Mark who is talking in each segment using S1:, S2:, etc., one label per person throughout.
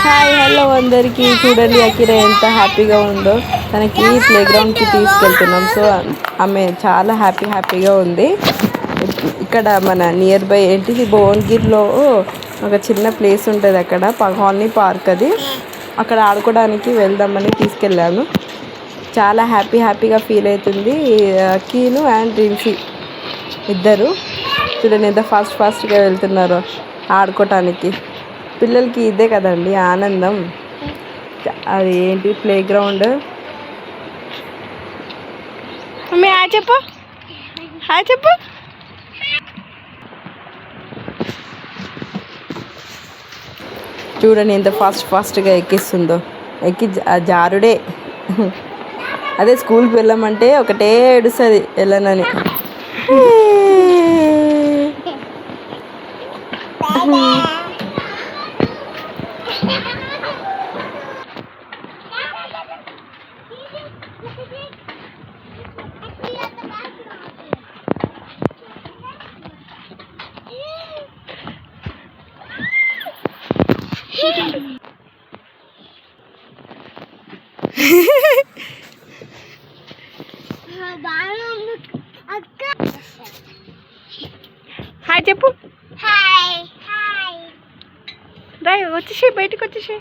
S1: Hi hello అందరికీ. చూడండి Akira ఎంత హ్యాపీగా ఉందో. తనకి ప్లే గ్రౌండ్కి తీసుకెళ్తున్నాం. సో ఆమె చాలా హ్యాపీగా ఉంది. ఇక్కడ మన నియర్ బై ఏంటిది భువనగిరిలో ఒక చిన్న ప్లేస్ ఉంటుంది, అక్కడ కాలనీ పార్క్, అది అక్కడ ఆడుకోవడానికి వెళ్దామని తీసుకెళ్ళాను. చాలా హ్యాపీగా ఫీల్ అవుతుంది కీను అండ్ రిన్సీ ఇద్దరు. చూడండి ఎంత ఫాస్ట్గా వెళ్తున్నారో ఆడుకోవటానికి. పిల్లలకి ఇదే కదండి ఆనందం. అది ఏంటి ప్లే గ్రౌండ్. చెప్పు హాయ్ చెప్పు. చూడండి ఎంత ఫాస్ట్గా ఎక్కిస్తుందో. ఎక్కి జారుడే. అదే స్కూల్కి వెళ్ళామంటే ఒకటే ఏడుస్తుంది వెళ్ళనని. హాయ్ చెప్పు. హాయ్ రాయ్ వచ్చేసి బయటకు వచ్చేసి.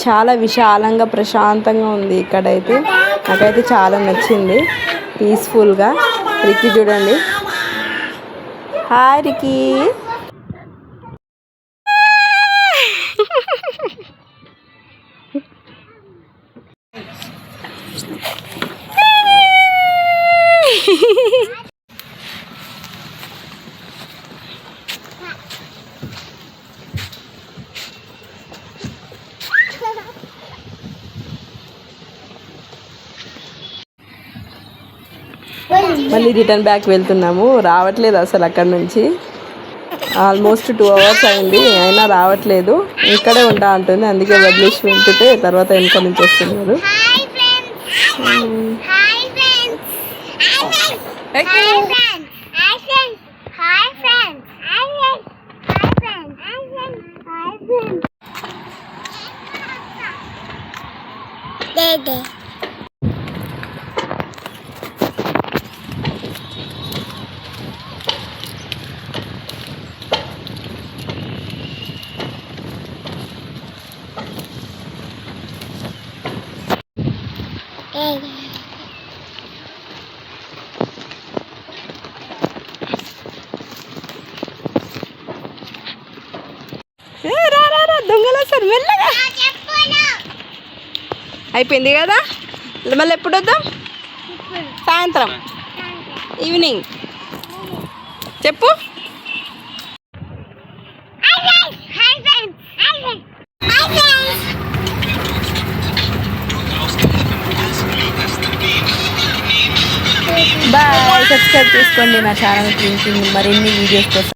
S1: చాలా విశాలంగా ప్రశాంతంగా ఉంది ఇక్కడైతే. నాకైతే చాలా నచ్చింది, పీస్ఫుల్గా. రికీ చూడండి. Hi Ricky. మళ్ళీ రిటర్న్ బ్యాక్ వెళ్తున్నాము. రావట్లేదు అసలు అక్కడ నుంచి. ఆల్మోస్ట్ 2 hours అయింది, అయినా రావట్లేదు. ఇక్కడే ఉంటా అంటుంది, అందుకే వదిలేసి వెళ్తుంటే తర్వాత వెనక నుంచి వస్తున్నారు. దొంగలు సార్ మెల్లగా. అయిపోయింది కదా, మళ్ళీ ఎప్పుడు వద్దాం? సాయంత్రం ఈవినింగ్. చెప్పు. బాయ్. సబ్స్క్రైబ్ చేసుకోండి నా ఛానల్కి మరిన్ని వీడియోస్ కోసం.